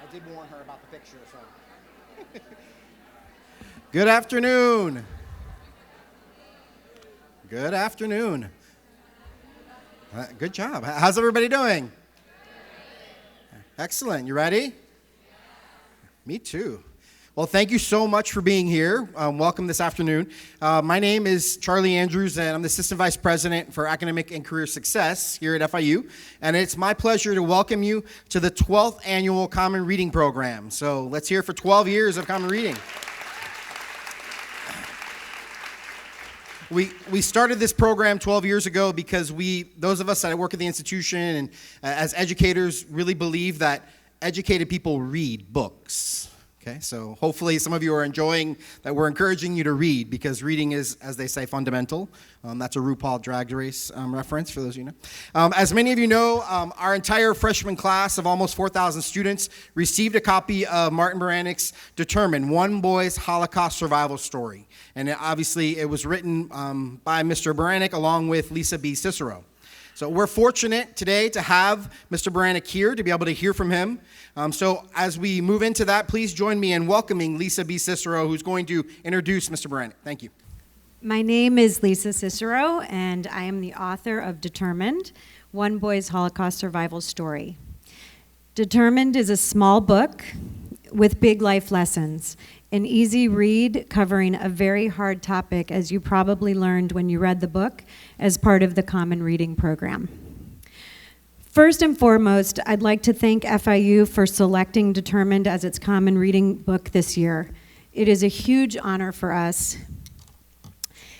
I did warn her about the picture, so. Good afternoon. Good afternoon. Good job. How's everybody doing? Excellent. You ready? Me too. Well, thank you so much for being here. Welcome this afternoon. My name is Charlie Andrews, and I'm the Assistant Vice President for Academic and Career Success here at FIU. And it's my pleasure to welcome you to the 12th Annual Common Reading Program. So let's hear it for 12 years of Common Reading. We started this program 12 years ago because those of us that work at the institution and as educators really believe that educated people read books. Okay, so hopefully some of you are enjoying that we're encouraging you to read, because reading is, as they say, fundamental. That's a RuPaul Drag Race reference for those of you know. As many of you know, our entire freshman class of almost 4,000 students received a copy of Martin Baranek's Determined, One Boy's Holocaust Survival Story. And obviously it was written by Mr. Baranek along with Lisa B. Cicero. So we're fortunate today to have Mr. Baranek here to be able to hear from him. So as we move into that, please join me in welcoming Lisa B. Cicero, who's going to introduce Mr. Baranek. Thank you. My name is Lisa Cicero, and I am the author of Determined, One Boy's Holocaust Survival Story. Determined is a small book with big life lessons, an easy read covering a very hard topic, as you probably learned when you read the book as part of the Common Reading program. First and foremost, I'd like to thank FIU for selecting Determined as its Common Reading book this year. It is a huge honor for us.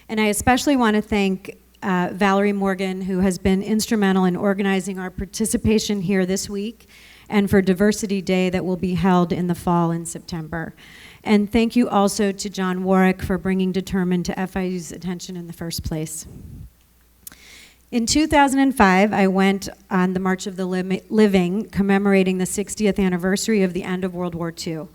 And I especially want to thank Valerie Morgan, who has been instrumental in organizing our participation here this week and for Diversity Day that will be held in the fall in September. And thank you also to John Warwick for bringing Determined to FIU's attention in the first place. In 2005, I went on the March of the Living, commemorating the 60th anniversary of the end of World War II.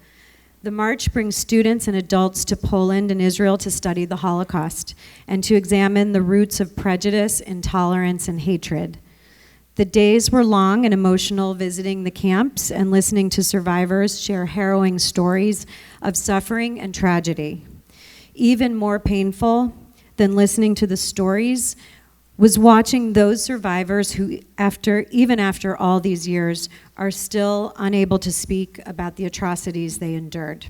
The march brings students and adults to Poland and Israel to study the Holocaust and to examine the roots of prejudice, intolerance, and hatred. The days were long and emotional, visiting the camps and listening to survivors share harrowing stories of suffering and tragedy. Even more painful than listening to the stories was watching those survivors who, even after all these years, are still unable to speak about the atrocities they endured.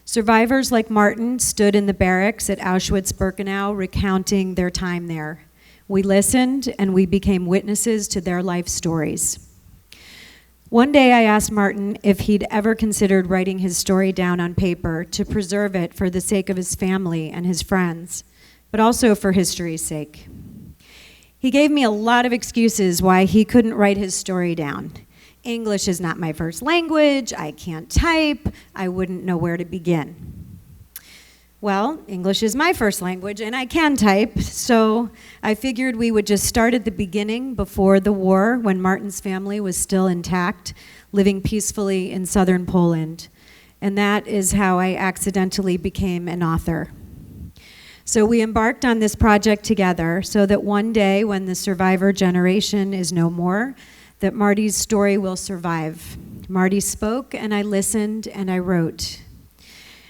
Survivors like Martin stood in the barracks at Auschwitz-Birkenau recounting their time there. We listened and we became witnesses to their life stories. One day I asked Martin if he'd ever considered writing his story down on paper to preserve it for the sake of his family and his friends, but also for history's sake. He gave me a lot of excuses why he couldn't write his story down. English is not my first language, I can't type, I wouldn't know where to begin. Well, English is my first language and I can type, so I figured we would just start at the beginning before the war, when Martin's family was still intact, living peacefully in southern Poland. And that is how I accidentally became an author. So we embarked on this project together so that one day when the survivor generation is no more, that Marty's story will survive. Marty spoke and I listened and I wrote.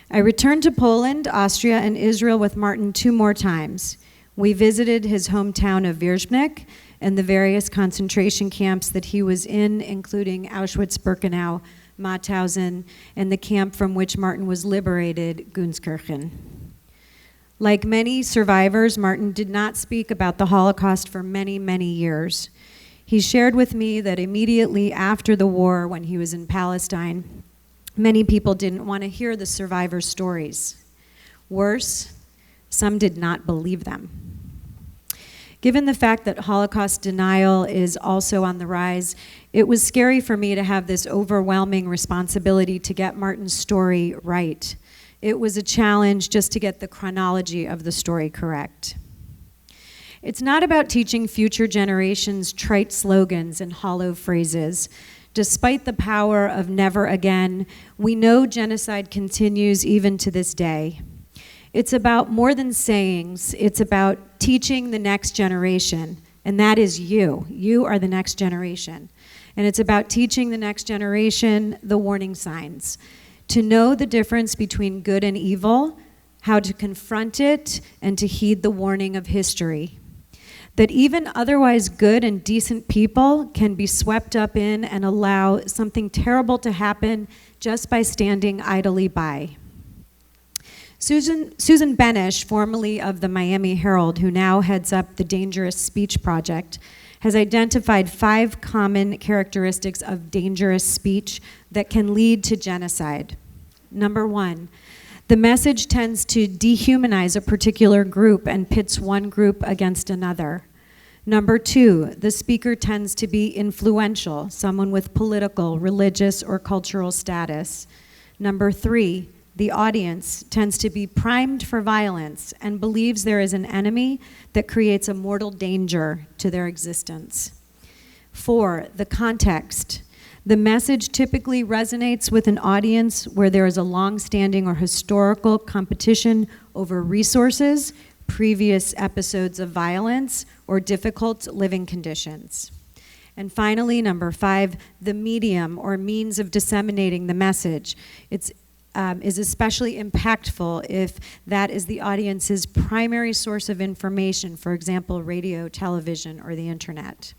I returned to Poland, Austria, and Israel with Martin 2 more times. We visited his hometown of Wierzbnik and the various concentration camps that he was in, including Auschwitz-Birkenau, Mauthausen, and the camp from which Martin was liberated, Gunskirchen. Like many survivors, Martin did not speak about the Holocaust for many, many years. He shared with me that immediately after the war, when he was in Palestine, many people didn't want to hear the survivors' stories. Worse, some did not believe them. Given the fact that Holocaust denial is also on the rise, it was scary for me to have this overwhelming responsibility to get Martin's story right. It was a challenge just to get the chronology of the story correct. It's not about teaching future generations trite slogans and hollow phrases. Despite the power of never again, we know genocide continues even to this day. It's about more than sayings, it's about teaching the next generation, and that is you. You are the next generation. And it's about teaching the next generation the warning signs, to know the difference between good and evil, how to confront it, and to heed the warning of history. That even otherwise good and decent people can be swept up in and allow something terrible to happen just by standing idly by. Susan Benesch, formerly of the Miami Herald, who now heads up the Dangerous Speech Project, has identified 5 common characteristics of dangerous speech that can lead to genocide. Number 1, the message tends to dehumanize a particular group and pits one group against another. Number 2, the speaker tends to be influential, someone with political, religious, or cultural status. Number 3, the audience tends to be primed for violence and believes there is an enemy that creates a mortal danger to their existence. 4, the context. The message typically resonates with an audience where there is a long-standing or historical competition over resources, previous episodes of violence, or difficult living conditions. And finally, number 5, the medium or means of disseminating the message. It's is especially impactful if that is the audience's primary source of information, for example, radio, television, or the internet.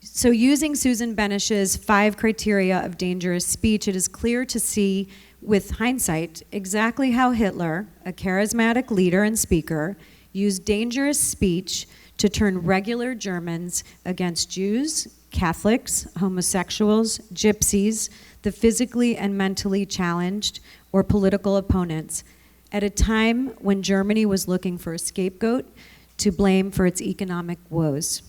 So using Susan Benesch's 5 criteria of dangerous speech, it is clear to see with hindsight exactly how Hitler, a charismatic leader and speaker, used dangerous speech to turn regular Germans against Jews, Catholics, homosexuals, gypsies, the physically and mentally challenged, or political opponents, at a time when Germany was looking for a scapegoat to blame for its economic woes.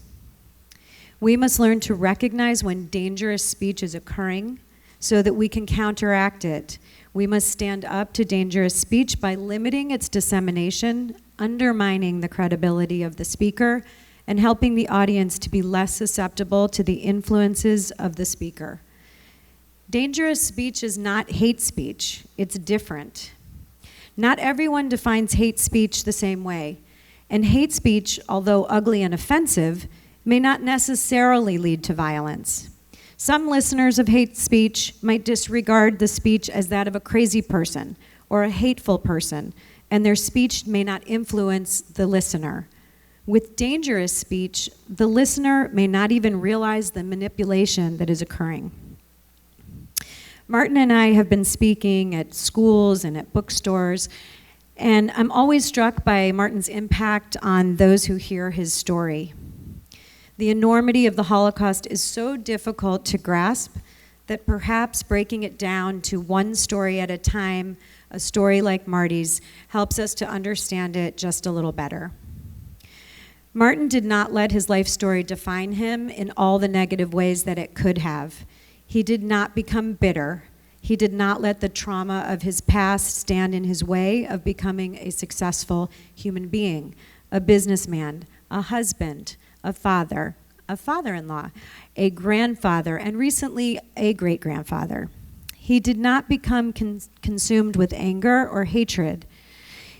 We must learn to recognize when dangerous speech is occurring so that we can counteract it. We must stand up to dangerous speech by limiting its dissemination, undermining the credibility of the speaker, and helping the audience to be less susceptible to the influences of the speaker. Dangerous speech is not hate speech. It's different. Not everyone defines hate speech the same way. And hate speech, although ugly and offensive, may not necessarily lead to violence. Some listeners of hate speech might disregard the speech as that of a crazy person or a hateful person, and their speech may not influence the listener. With dangerous speech, the listener may not even realize the manipulation that is occurring. Martin and I have been speaking at schools and at bookstores, and I'm always struck by Martin's impact on those who hear his story. The enormity of the Holocaust is so difficult to grasp that perhaps breaking it down to one story at a time, a story like Marty's, helps us to understand it just a little better. Martin did not let his life story define him in all the negative ways that it could have. He did not become bitter. He did not let the trauma of his past stand in his way of becoming a successful human being, a businessman, a husband, a father, a father-in-law, a grandfather, and recently a great-grandfather. He did not become consumed with anger or hatred.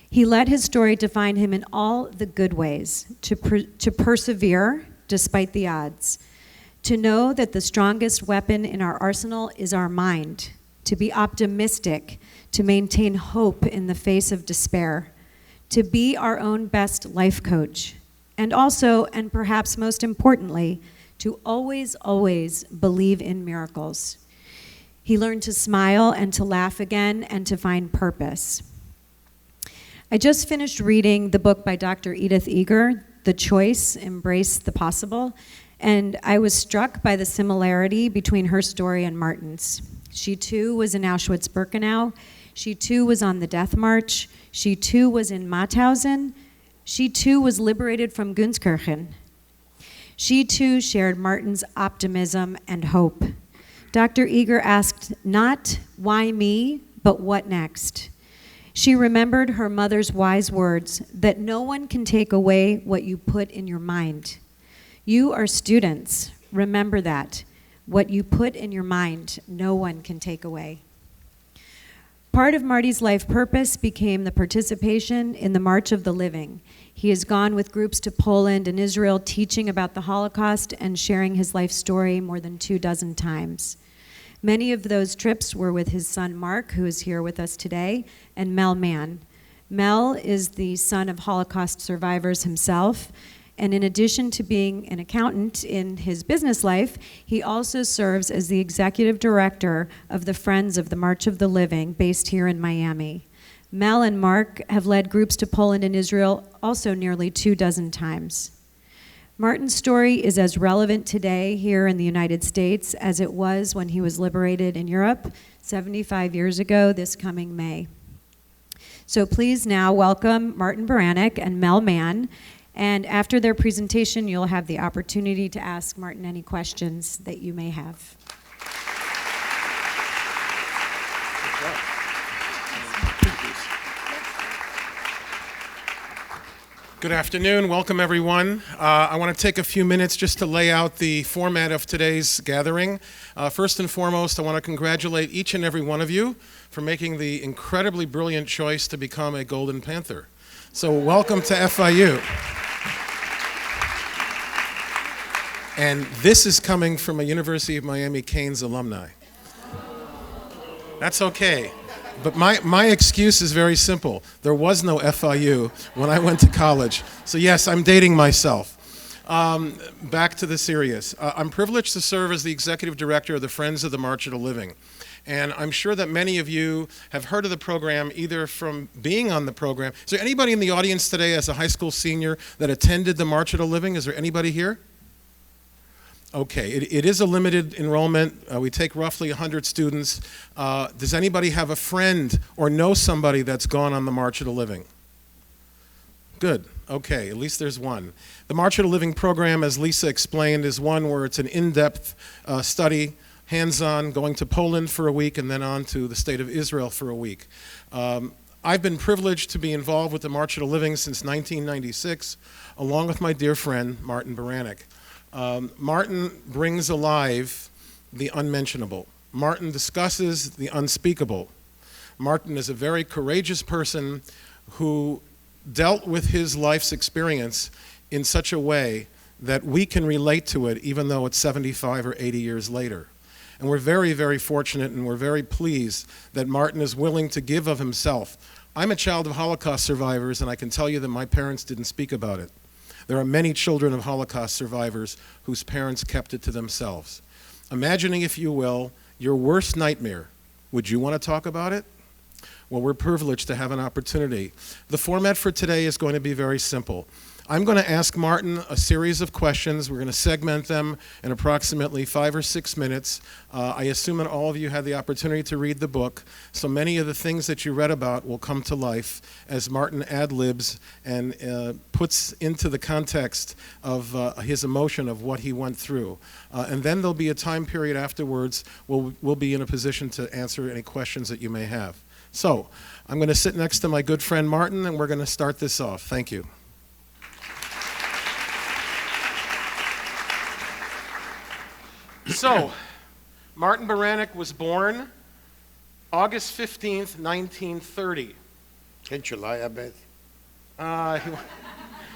He let his story define him in all the good ways, to persevere despite the odds, to know that the strongest weapon in our arsenal is our mind, to be optimistic, to maintain hope in the face of despair, to be our own best life coach, and also, and perhaps most importantly, to always, always believe in miracles. He learned to smile and to laugh again and to find purpose. I just finished reading the book by Dr. Edith Eger, The Choice, Embrace the Possible, and I was struck by the similarity between her story and Martin's. She too was in Auschwitz-Birkenau. She too was on the death march. She too was in Mauthausen. She too was liberated from Gunskirchen. She too shared Martin's optimism and hope. Dr. Eger asked not why me, but what next? She remembered her mother's wise words that no one can take away what you put in your mind. You are students. Remember that. What you put in your mind, no one can take away. Part of Marty's life purpose became the participation in the March of the Living. He has gone with groups to Poland and Israel, teaching about the Holocaust and sharing his life story more than 24 times. Many of those trips were with his son Mark, who is here with us today, and Mel Mann. Mel is the son of Holocaust survivors himself, and in addition to being an accountant in his business life, he also serves as the executive director of the Friends of the March of the Living, based here in Miami. Mel and Mark have led groups to Poland and Israel also nearly 24 times. Martin's story is as relevant today here in the United States as it was when he was liberated in Europe 75 years ago this coming May. So please now welcome Martin Baranek and Mel Mann. And after their presentation, you'll have the opportunity to ask Martin any questions that you may have. Good afternoon. Welcome, everyone. I want to take a few minutes just to lay out the format of today's gathering. First and foremost, I want to congratulate each and every one of you for making the incredibly brilliant choice to become a Golden Panther. So welcome to FIU. And this is coming from a University of Miami Canes alumni. That's okay. But my excuse is very simple. There was no FIU when I went to college. So yes, I'm dating myself. Back to the serious. I'm privileged to serve as the executive director of the Friends of the March of the Living. And I'm sure that many of you have heard of the program either from being on the program. Is there anybody in the audience today as a high school senior that attended the March of the Living? Is there anybody here? Okay, it is a limited enrollment. We take roughly 100 students. Does anybody have a friend or know somebody that's gone on the March of the Living? Good, okay, at least there's one. The March of the Living program, as Lisa explained, is one where it's an in-depth study, hands-on, going to Poland for a week and then on to the state of Israel for a week. I've been privileged to be involved with the March of the Living since 1996, along with my dear friend, Martin Baranek. Martin brings alive the unmentionable. Martin discusses the unspeakable. Martin is a very courageous person who dealt with his life's experience in such a way that we can relate to it even though it's 75 or 80 years later. And we're very, very fortunate and we're very pleased that Martin is willing to give of himself. I'm a child of Holocaust survivors and I can tell you that my parents didn't speak about it. There are many children of Holocaust survivors whose parents kept it to themselves. Imagining, if you will, your worst nightmare. Would you want to talk about it? Well, we're privileged to have an opportunity. The format for today is going to be very simple. I'm going to ask Martin a series of questions. We're going to segment them in approximately 5 or 6 minutes. I assume that all of you had the opportunity to read the book, so many of the things that you read about will come to life as Martin ad-libs and puts into the context of his emotion of what he went through. And then there'll be a time period afterwards where we'll be in a position to answer any questions that you may have. So I'm going to sit next to my good friend Martin, and we're going to start this off. Thank you. So, Martin Baranek was born August 15th, 1930. Can't you lie a bit?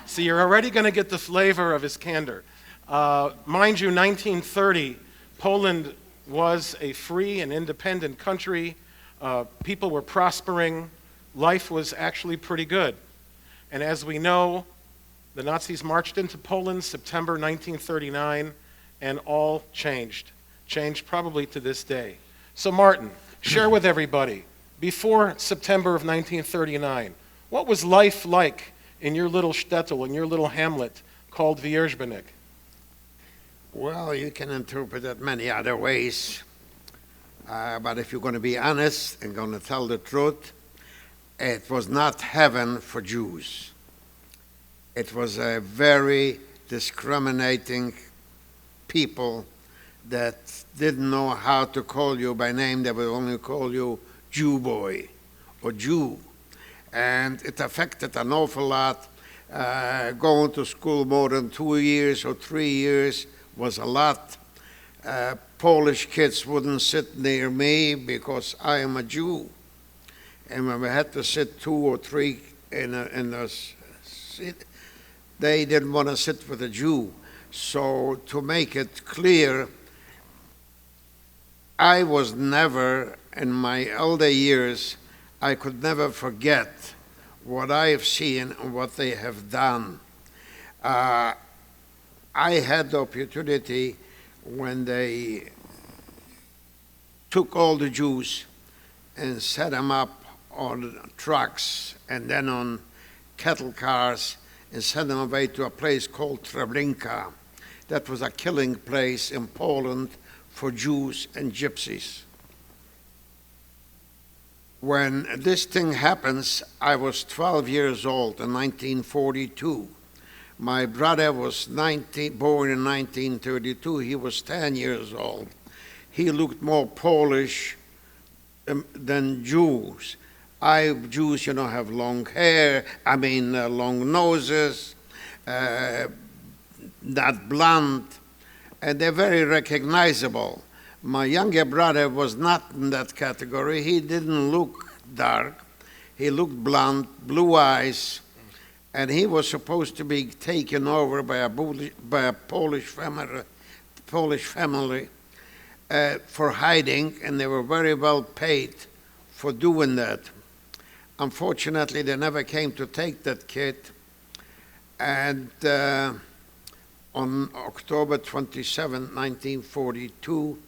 See, you're already going to get the flavor of his candor. Mind you, 1930, Poland was a free and independent country. People were prospering. Life was actually pretty good. And as we know, the Nazis marched into Poland September 1939, and all changed probably to this day. So Martin, share with everybody, before September of 1939, what was life like in your little shtetl, in your little hamlet called Wierzbnik? Well, you can interpret it many other ways. But if you're going to be honest and going to tell the truth, it was not heaven for Jews. It was a very discriminating people that didn't know how to call you by name. They would only call you Jew boy or Jew. And it affected an awful lot. Going to school more than 2 years or 3 years was a lot. Polish kids wouldn't sit near me because I am a Jew. and when we had to sit 2 or 3 in a seat, they didn't want to sit with a Jew. So to make it clear, I was never, in my elder years, I could never forget what I have seen and what they have done. I had the opportunity when they took all the Jews and set them up on trucks and then on cattle cars and sent them away to a place called Treblinka. That was a killing place in Poland for Jews and gypsies. When this thing happens, I was 12 years old in 1942. My brother was born in 1932. He was 10 years old. He looked more Polish than Jews. Jews, have long hair, long noses, not blonde, and they're very recognizable. My younger brother was not in that category. He didn't look dark. He looked blonde, blue eyes, and he was supposed to be taken over by a Polish family for hiding, and they were very well paid for doing that. Unfortunately, they never came to take that kid, and on October 27, 1942,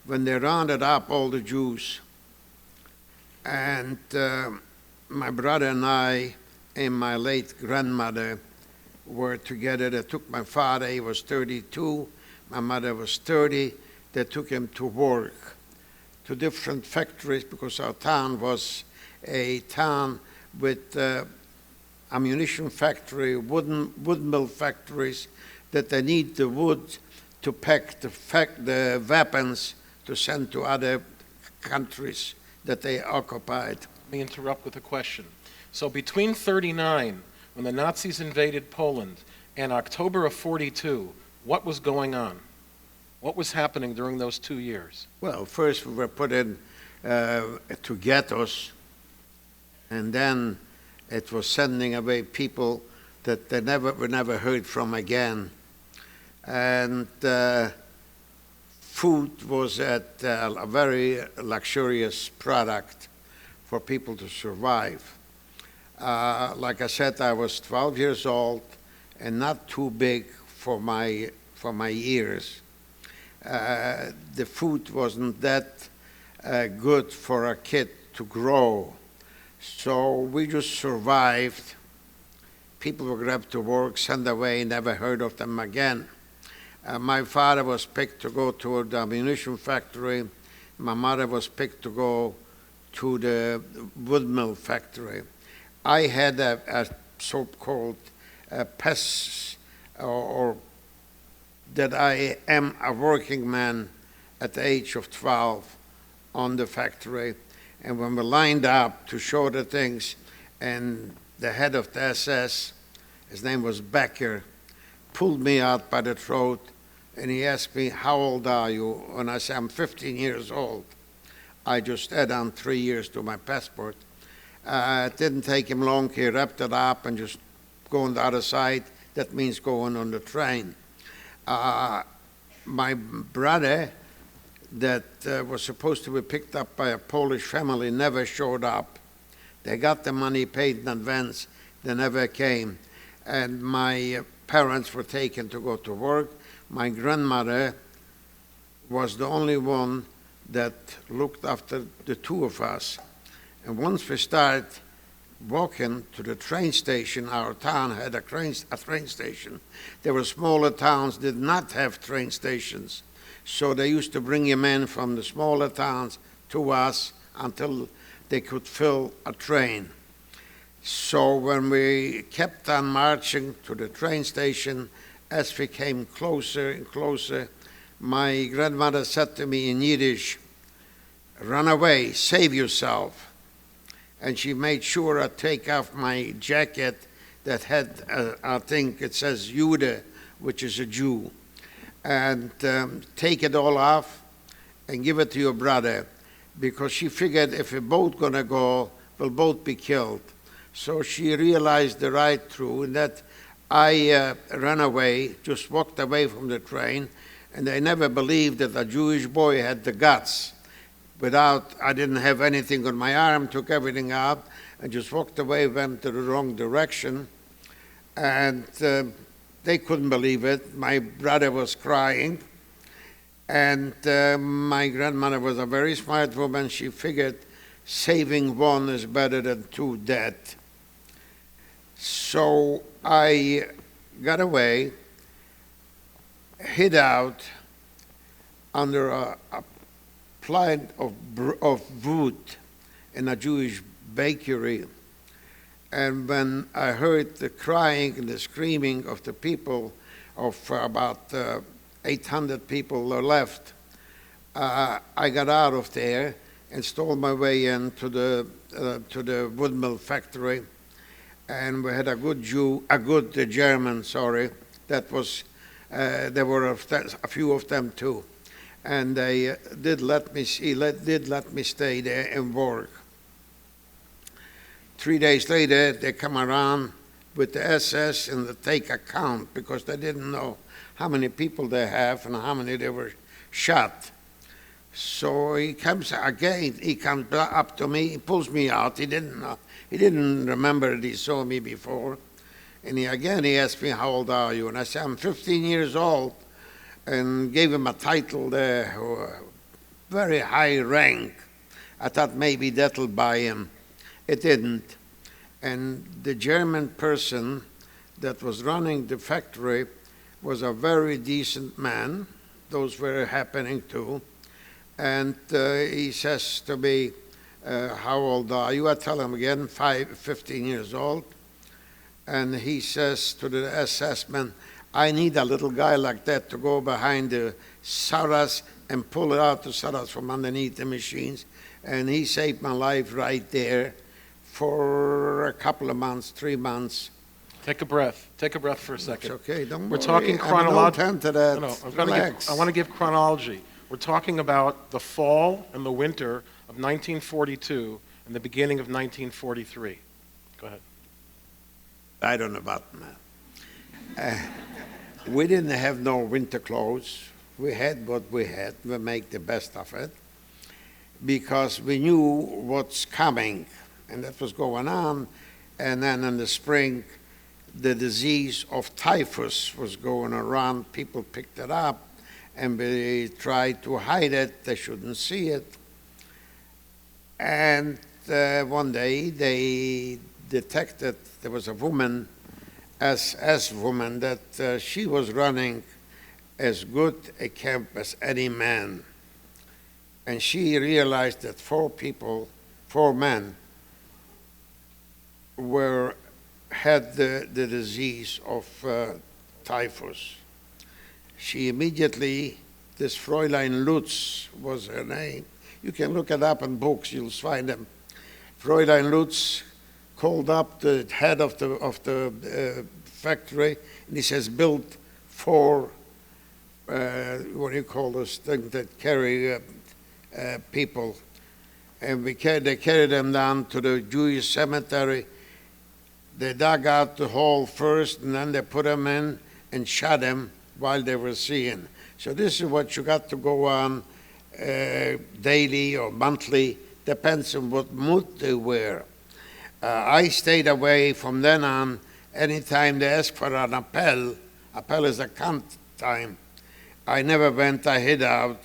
when they rounded up all the Jews, and my brother and I and my late grandmother were together. They took my father, he was 32, my mother was 30. They took him to work to different factories because our town was a town with ammunition factory, wood mill factories, that they need the wood to pack the weapons to send to other countries that they occupied. Let me interrupt with a question. So between 39, when the Nazis invaded Poland, and October of 42, what was going on? What was happening during those 2 years? Well, first we were put in to ghettos, and then it was sending away people that they were never heard from again. And food was a very luxurious product for people to survive. Like I said, I was 12 years old and not too big for my years. The food wasn't that good for a kid to grow. So we just survived. People were grabbed to work, sent away, never heard of them again. My father was picked to go to the ammunition factory. My mother was picked to go to the wood mill factory. I had a so-called pests, or that I am a working man at the age of 12 on the factory. And when we lined up to show the things, and the head of the SS, his name was Becker, pulled me out by the throat, and he asked me, "How old are you?" And I said, "I'm 15 years old." I just added on 3 years to my passport. It didn't take him long. He wrapped it up and just go on the other side. That means going on the train. My brother, that was supposed to be picked up by a Polish family, never showed up. They got the money paid in advance. They never came. And my parents were taken to go to work. My grandmother was the only one that looked after the two of us. And once we started walking to the train station, our town had a train station. There were smaller towns that did not have train stations. So they used to bring him in from the smaller towns to us until they could fill a train. So when we kept on marching to the train station, as we came closer and closer, my grandmother said to me in Yiddish, "Run away, save yourself." And she made sure I take off my jacket that had, I think it says Jude, which is a Jew, and take it all off and give it to your brother, because she figured if we're both going to go, will both be killed. So she realized the right through, and that I ran away, just walked away from the train, and I never believed that a Jewish boy had the guts. I didn't have anything on my arm, took everything out, and just walked away, went to the wrong direction. And they couldn't believe it. My brother was crying. And my grandmother was a very smart woman. She figured saving one is better than two dead. So I got away, hid out under a plant of wood in a Jewish bakery. And when I heard the crying and the screaming of the people, of about 800 people left, I got out of there and stole my way into the wood mill factory. And we had a good German, that was, there were a few of them too. And they did let me stay there and work. 3 days later, they come around with the SS and they take account because they didn't know how many people they have and how many they were shot. So he comes again, he comes up to me, he pulls me out. He didn't remember that he saw me before. And he asked me, how old are you? And I said, I'm 15 years old, and gave him a title there, very high rank. I thought maybe that'll buy him. It didn't. And the German person that was running the factory was a very decent man. Those were happening too. And he says to me, how old are you? I tell him again, 15 years old. And he says to the SS man, I need a little guy like that to go behind the saras and pull out the saras from underneath the machines. And he saved my life right there for a couple of months, 3 months. Take a breath. Take a breath for a second. It's okay, don't We're worry. talking chronologically. No, I want to give chronology. We're talking about the fall and the winter of 1942 and the beginning of 1943. Go ahead. I don't know about that. We didn't have no winter clothes. We had what we had. We make the best of it because we knew what's coming, and that was going on. And then in the spring, the disease of typhus was going around. People picked it up, and they tried to hide it. They shouldn't see it. And one day, they detected there was a woman, SS woman, that she was running as good a camp as any man. And she realized that 4 men, had the disease of typhus. She immediately, this Fräulein Lutz was her name. You can look it up in books, you'll find them. Fräulein Lutz called up the head of the factory, and he says, build 4, what do you call those things that carry people? And they carried them down to the Jewish cemetery. They dug out the hole first, and then they put them in and shot them while they were seeing. So this is what you got to go on daily or monthly, depends on what mood they were. I stayed away from then on. Anytime they asked for an appel is a count time. I never went, I hid out,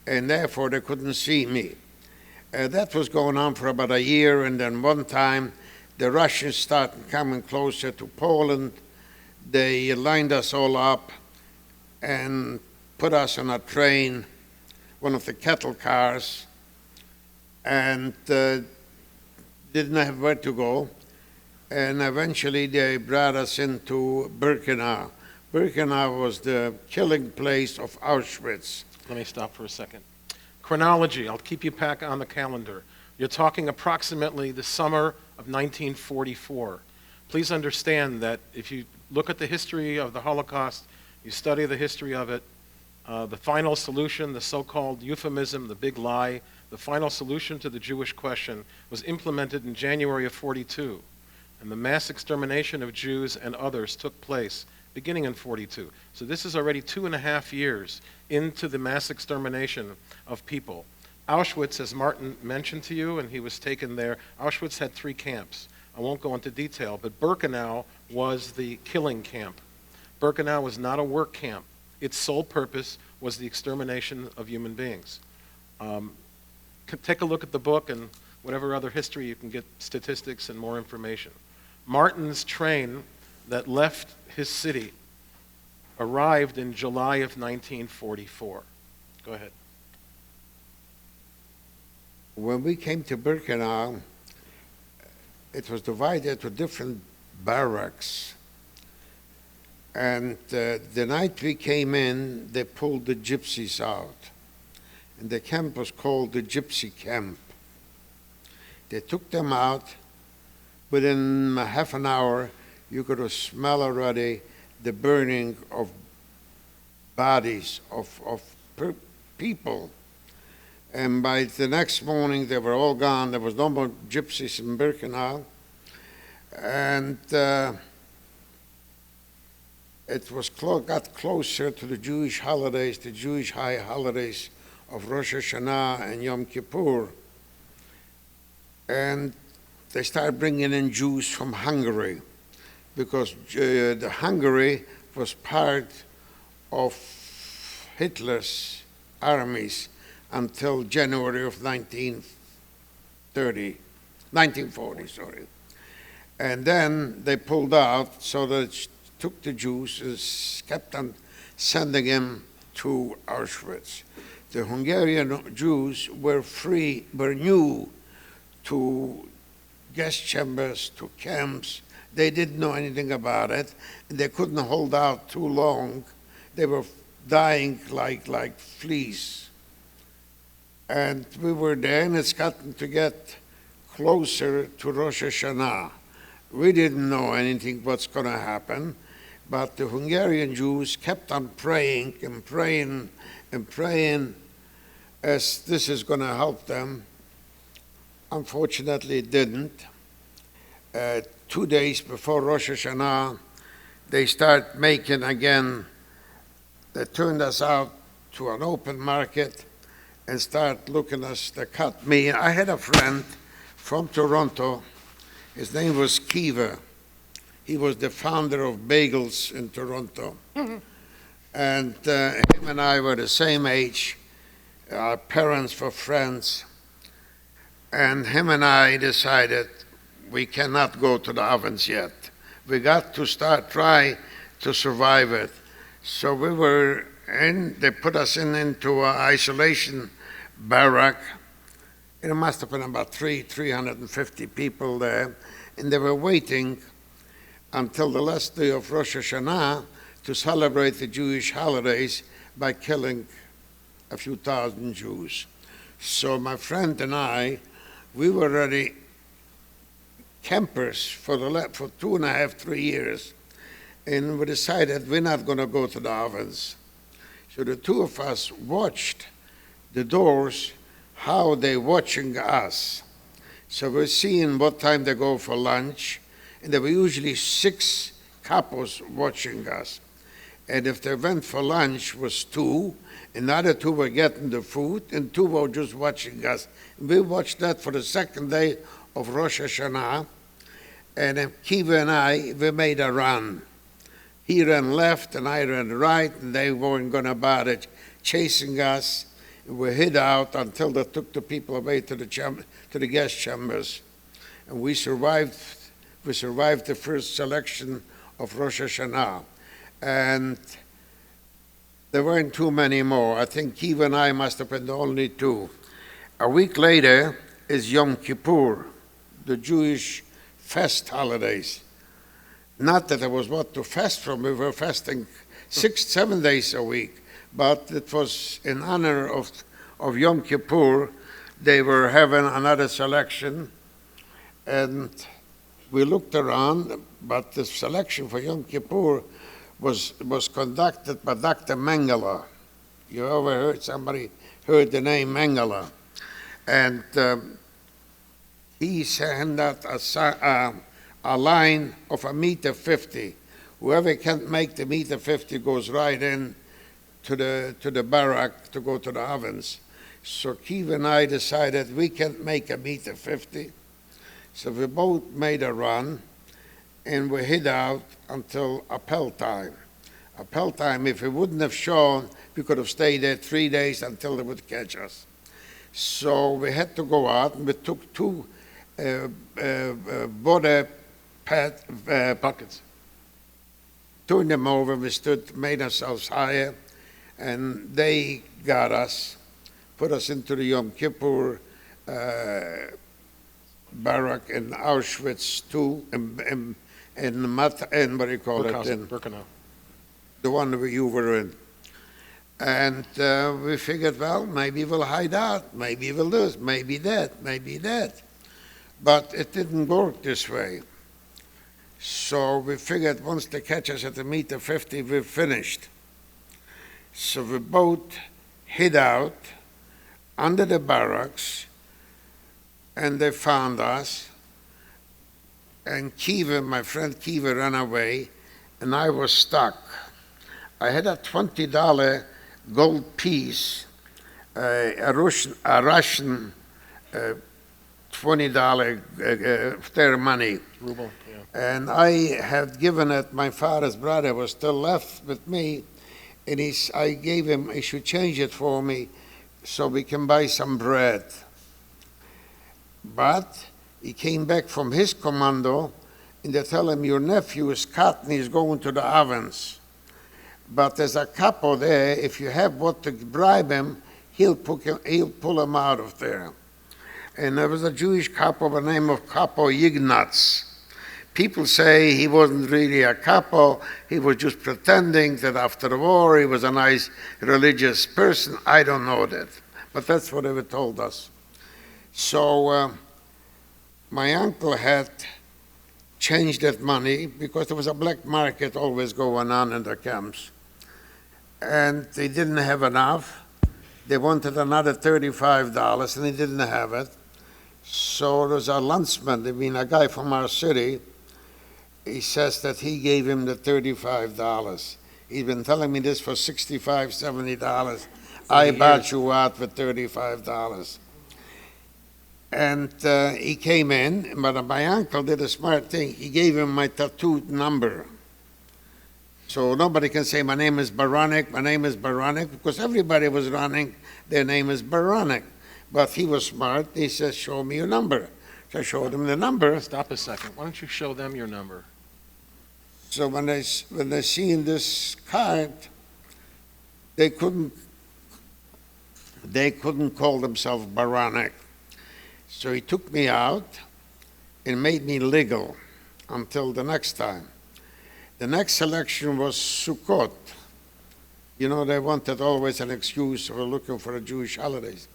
and therefore they couldn't see me. That was going on for about a year, and then one time the Russians started coming closer to Poland. They lined us all up and put us on a train, one of the cattle cars, and didn't have where to go. And eventually they brought us into Birkenau. Birkenau was the killing place of Auschwitz. Let me stop for a second. Chronology, I'll keep you back on the calendar. You're talking approximately the summer of 1944. Please understand that if you look at the history of the Holocaust, you study the history of it, the final solution, the so-called euphemism, the big lie the final solution to the Jewish question, was implemented in January of 42, and the mass extermination of Jews and others took place beginning in 42. So this is already 2.5 years into the mass extermination of people. Auschwitz, as Martin mentioned to you, and he was taken there, Auschwitz had 3 camps. I won't go into detail, but Birkenau was the killing camp. Birkenau was not a work camp. Its sole purpose was the extermination of human beings. Take a look at the book and whatever other history you can get statistics and more information. Martin's train that left his city arrived in July of 1944. Go ahead. When we came to Birkenau, it was divided to different barracks. And the night we came in, they pulled the gypsies out. And the camp was called the Gypsy Camp. They took them out. Within half an hour, you could smell already the burning of bodies of people. And by the next morning, they were all gone. There was no more gypsies in Birkenau. And it was got closer to the Jewish holidays, the Jewish high holidays of Rosh Hashanah and Yom Kippur. And they started bringing in Jews from Hungary, because the Hungary was part of Hitler's armies until January of 1940. And then they pulled out, so that it took the Jews and kept on sending them to Auschwitz. The Hungarian Jews were new to gas chambers, to camps. They didn't know anything about it. They couldn't hold out too long. They were dying like fleas. And we were there, and it's gotten to get closer to Rosh Hashanah. We didn't know anything what's going to happen, but the Hungarian Jews kept on praying and praying and praying as this is going to help them. Unfortunately, it didn't. 2 days before Rosh Hashanah, they start making again, they turned us out to an open market and start looking at us, they cut me. I had a friend from Toronto, his name was Kiva. He was the founder of Bagels in Toronto. And him and I were the same age. Our parents were friends. And him and I decided we cannot go to the ovens yet. We got to try to survive it. So we were in, they put us into an isolation barrack. It must have been about 350 people there. And they were waiting until the last day of Rosh Hashanah to celebrate the Jewish holidays by killing a few thousand Jews. So my friend and I, we were already campers for 2.5, 3 years. And we decided we're not going to go to the ovens. So the two of us watched the doors, how they're watching us. So we're seeing what time they go for lunch, and there were usually 6 couples watching us. And if they went for lunch, was 2, and the other 2 were getting the food, and 2 were just watching us. We watched that for the second day of Rosh Hashanah, and Kiva and I, we made a run. He ran left, and I ran right, and they weren't going to bother chasing us. We hid out until they took the people away to the gas chambers. And we survived the first selection of Rosh Hashanah. And there weren't too many more. I think Kiva and I must have been the only 2. A week later is Yom Kippur, the Jewish fast holidays. Not that there was what to fast from. We were fasting 6-7 days a week. But it was in honor of Yom Kippur. They were having another selection, and we looked around, but the selection for Yom Kippur was conducted by Dr. Mengele. You ever heard the name Mengele? And he sent out a line of 1.50 meters. Whoever can't make the 1.50 meters goes right in to the barrack to go to the ovens. So Keith and I decided we can't make 1.50 meters. So we both made a run, and we hid out until appel time. Appel time, if we wouldn't have shown, we could have stayed there 3 days until they would catch us. So we had to go out, and we took two border buckets, turned them over, we made ourselves higher, and they got us, put us into the Yom Kippur barrack in Auschwitz II, in what do you call it? Birkenau. The one where you were in. And we figured, well, maybe we'll hide out, maybe we'll do this, maybe that, maybe that. But it didn't work this way. So we figured once they catch us at 1.50 meters, we're finished. So we both hid out under the barracks, and they found us. And Kiva, my friend Kiva, ran away, and I was stuck. I had a $20 gold piece, a Russian $20 their money. Ruble, yeah. And I had given it, my father's brother was still left with me, and I gave him, he should change it for me so we can buy some bread. But he came back from his commando, and they tell him, your nephew is cut and he's going to the ovens. But there's a capo there, if you have what to bribe him, he'll pull him out of there. And there was a Jewish capo by the name of Capo Ignatz. People say he wasn't really a capo, he was just pretending that after the war he was a nice religious person. I don't know that, but that's what they were told us. So my uncle had changed that money because there was a black market always going on in the camps. And they didn't have enough. They wanted another $35, and they didn't have it. So there was a lunchman, a guy from our city. He says that he gave him the $35. He's been telling me this for $65, $70. I bought you out for $35. And he came in, but my uncle did a smart thing. He gave him my tattooed number. So nobody can say, my name is Baranek, my name is Baranek, because everybody was running, their name is Baranek. But he was smart. He says, show me your number. So I showed him the number. Stop a second. Why don't you show them your number? So when they seen this card, they couldn't call themselves Baranek. So he took me out and made me legal until the next time. The next selection was Sukkot. You know, they wanted always an excuse for looking for the Jewish holidays.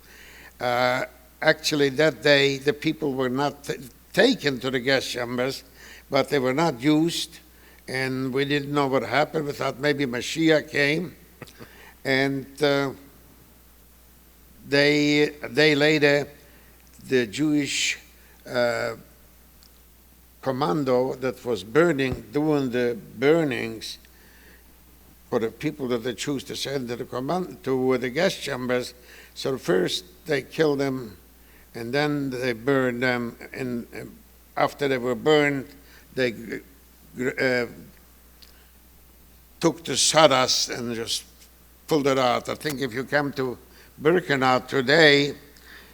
Actually, that day, the people were not taken to the gas chambers, but they were not used, and we didn't know what happened. We thought maybe Mashiach came, and they later, the Jewish commando that was doing the burnings for the people that they choose to send to the gas chambers. So first they killed them, and then they burned them. And after they were burned, they took the sawdust and just pulled it out. I think if you come to Birkenau today,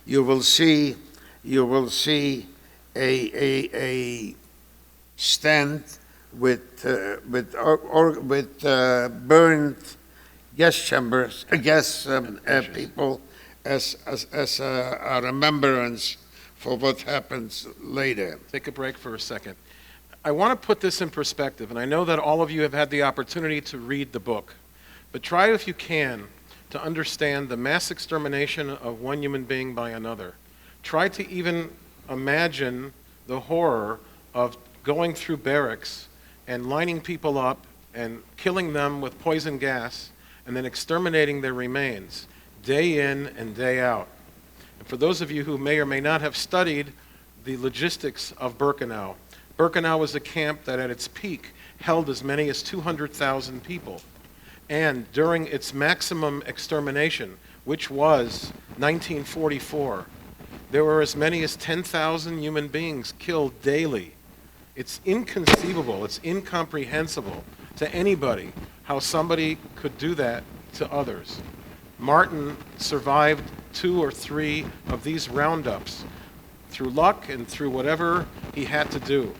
you will see a stand with burned gas chambers, people, as a remembrance for what happens later. Take a break for a second. I want to put this in perspective, and I know that all of you have had the opportunity to read the book, but try if you can to understand the mass extermination of one human being by another. Try to even imagine the horror of going through barracks and lining people up and killing them with poison gas and then exterminating their remains day in and day out. And For those of you who may or may not have studied the logistics of Birkenau, Birkenau was a camp that at its peak held as many as 200,000 people. And during its maximum extermination, which was 1944, there were as many as 10,000 human beings killed daily. It's inconceivable, it's incomprehensible to anybody how somebody could do that to others. Martin survived 2 or 3 of these roundups through luck and through whatever he had to do.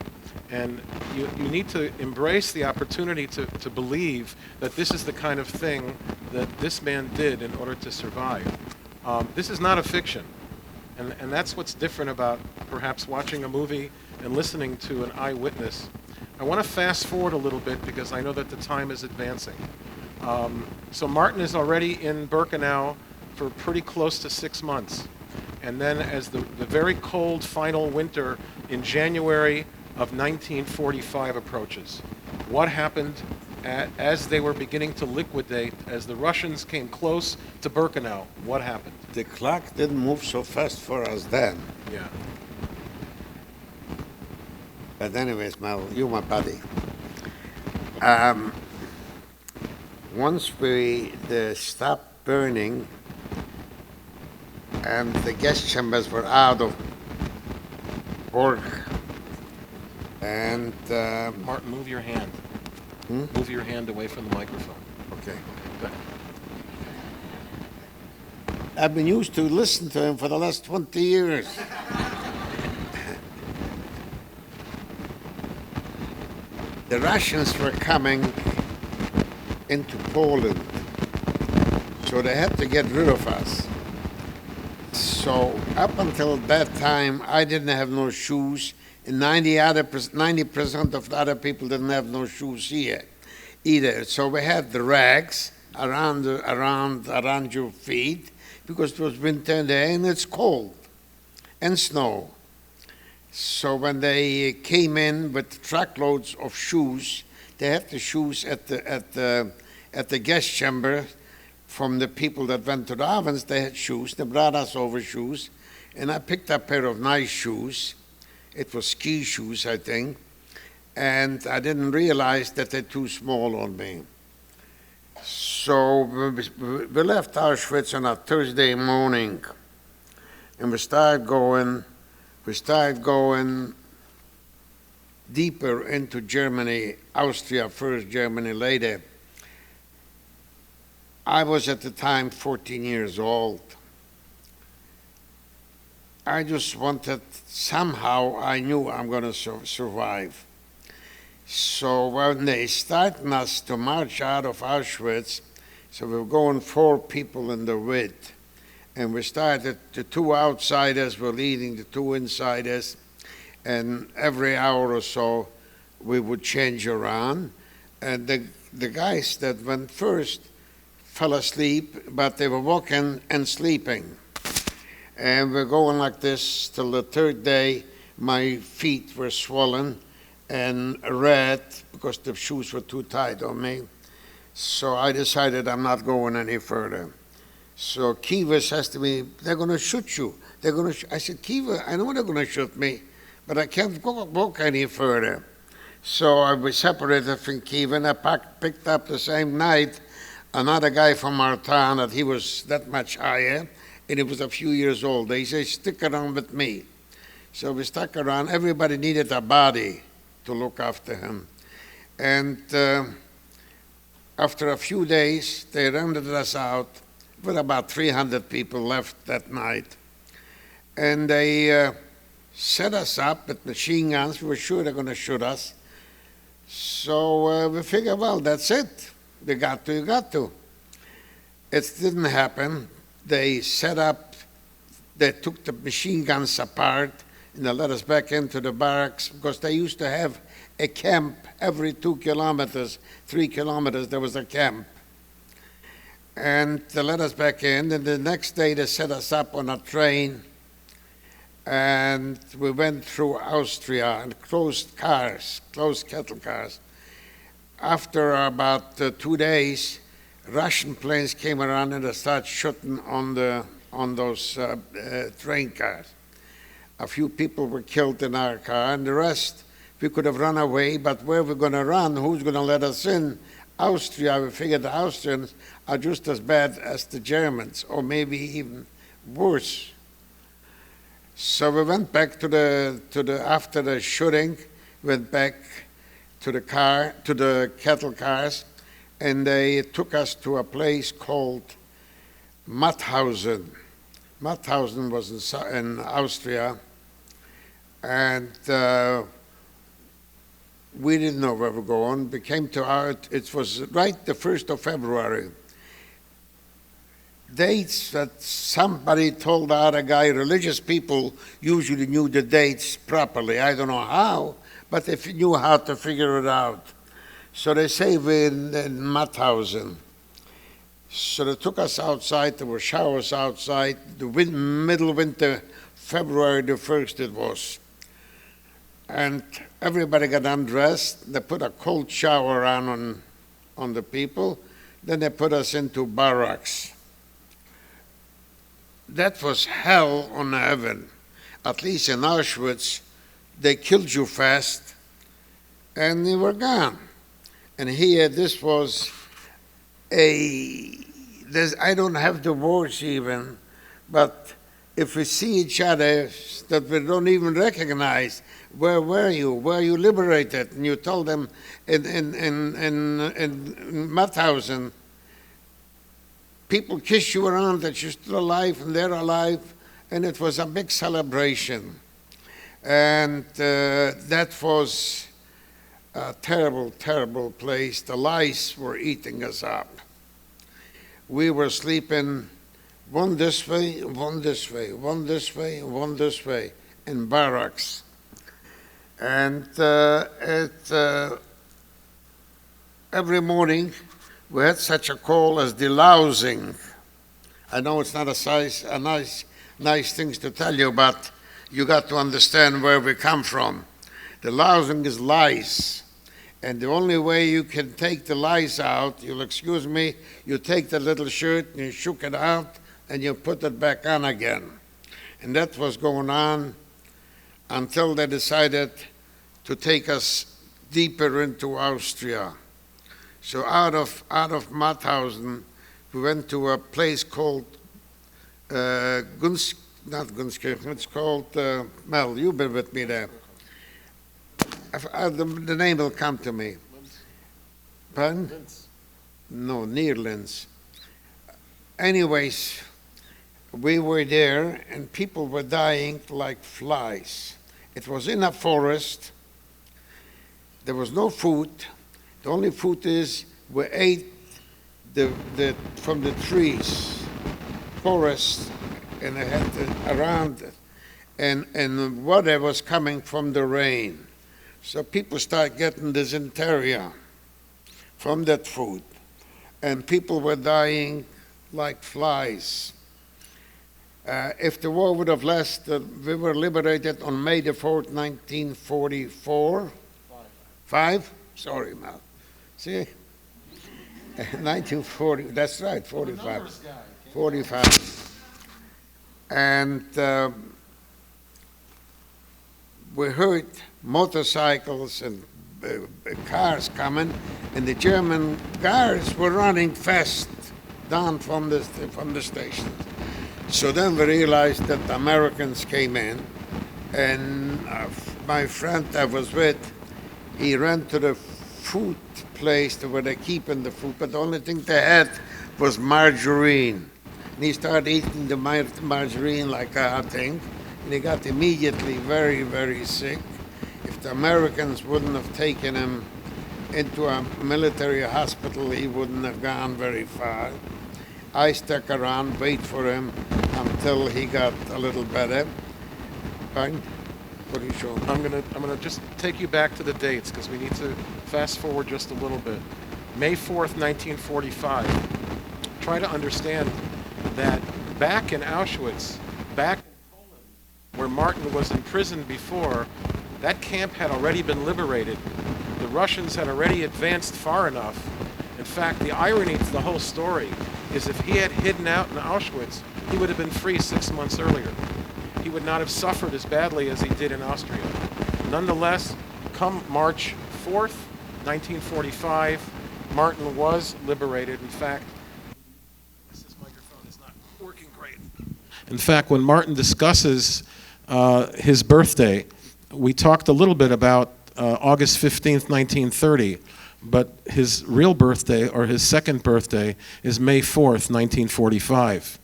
And you need to embrace the opportunity to believe that this is the kind of thing that this man did in order to survive. This is not a fiction. And that's what's different about perhaps watching a movie and listening to an eyewitness. I want to fast forward a little bit because I know that the time is advancing. So Martin is already in Birkenau for pretty close to 6 months. And then as the very cold final winter in January of 1945 approaches, what happened as they were beginning to liquidate, as the Russians came close to Birkenau, what happened? The clock didn't move so fast for us then. Yeah. But anyways, Mel, you're my buddy. Once they stopped burning and the gas chambers were out of work, and Martin, move your hand. Move your hand away from the microphone. okay, Good. I've been used to listen to him for the last 20 years. The Russians were coming into Poland, so they had to get rid of us. So up until that time, I didn't have no shoes, and 90% of the other people didn't have no shoes here either. So we had the rags around your feet because it was winter there and it's cold and snow. So when they came in with truckloads of shoes, they had the shoes at the gas chamber. From the people that went to the ovens, they had shoes. They brought us over shoes, and I picked up a pair of nice shoes. It was ski shoes, I think, and I didn't realize that they're too small on me. So we left Auschwitz on a Thursday morning, and we started going deeper into Germany, Austria first, Germany later. I was at the time 14 years old. I just wanted, somehow I knew I'm going to survive. So when they started us to march out of Auschwitz, so we were going 4 people in the width, and we started, the 2 outsiders were leading the 2 insiders, and every hour or so we would change around, and the guys that went first fell asleep, but they were walking and sleeping. And we're going like this till the 3rd day. My feet were swollen and red because the shoes were too tight on me. So I decided I'm not going any further. So Kiva says to me, they're going to shoot you. I said, Kiva, I know they're going to shoot me, but I can't walk any further. So I was separated from Kiva, and I picked up the same night another guy from our town that he was that much higher, and he was a few years old. They said, stick around with me. So we stuck around. Everybody needed a body to look after him. And after a few days, they rounded us out with about 300 people left that night. And they set us up with machine guns. We were sure they're going to shoot us. So we figured, well, that's it. You got to. It didn't happen. They took the machine guns apart and they let us back into the barracks because they used to have a camp every 2 kilometers, 3 kilometers, there was a camp. And they let us back in, and the next day they set us up on a train, and we went through Austria and closed cattle cars. After about 2 days, Russian planes came around and they started shooting on the on those train cars. A few people were killed in our car, and the rest, we could have run away, but where we're going to run, who's going to let us in? Austria, we figured the Austrians are just as bad as the Germans, or maybe even worse. So we went back after the shooting, went back to the cattle cars, and they took us to a place called Mauthausen. Mauthausen was in Austria, and we didn't know where we were going. We came to it was right the 1st of February. Dates that somebody told the other guy, religious people usually knew the dates properly. I don't know how, but they knew how to figure it out. So they say we're in Mauthausen. So they took us outside. There were showers outside. The middle winter, February the 1st it was. And everybody got undressed. They put a cold shower on the people. Then they put us into barracks. That was hell on heaven. At least in Auschwitz, they killed you fast, and you were gone. And here, this was I don't have the words even, but if we see each other that we don't even recognize, where were you? Were you liberated? And you told them in Mauthausen, people kiss you around that you're still alive and they're alive, and it was a big celebration. And that was a terrible, terrible place. The lice were eating us up. We were sleeping one this way, one this way, one this way, one this way, in barracks. And every morning, we had such a call as delousing. I know it's not a nice thing to tell you, but you got to understand where we come from. The lousing is lice. And the only way you can take the lice out, you'll excuse me, you take the little shirt and you shook it out and you put it back on again. And that was going on until they decided to take us deeper into Austria. So out of Mauthausen, we went to a place called not Gunskirchen, it's called, Mel, you've been with me there. The name will come to me. Pardon? No, near Linz. Anyways, we were there and people were dying like flies. It was in a forest. There was no food. The only food is we ate from the trees, forest, and I had around it, and water was coming from the rain. So people start getting dysentery from that food, and people were dying like flies. If the war would have lasted, we were liberated on May the 4th, 1944. Five? Sorry, Mal. See? 1940, that's right, 45. 45. And we heard motorcycles and cars coming, and the German guards were running fast down from the station. So then we realized that the Americans came in, and my friend I was with, he ran to the food place where they keep in the food, but the only thing they had was margarine. And he started eating the margarine like a hot thing, and he got immediately very, very sick. If the Americans wouldn't have taken him into a military hospital, he wouldn't have gone very far. I stuck around, wait for him until he got a little better. Fine. What are you showing? I'm gonna just take you back to the dates because we need to fast forward just a little bit. May 4th, 1945. Try to understand that back in Auschwitz, back in Poland, where Martin was imprisoned before, that camp had already been liberated. The Russians had already advanced far enough. In fact, the irony to the whole story is if he had hidden out in Auschwitz, he would have been free 6 months earlier. He would not have suffered as badly as he did in Austria. Nonetheless, come March 4th, 1945, Martin was liberated. In fact, this microphone is not working great. In fact, when Martin discusses his birthday, we talked a little bit about August 15th, 1930, but his real birthday, or his second birthday, is May 4th, 1945.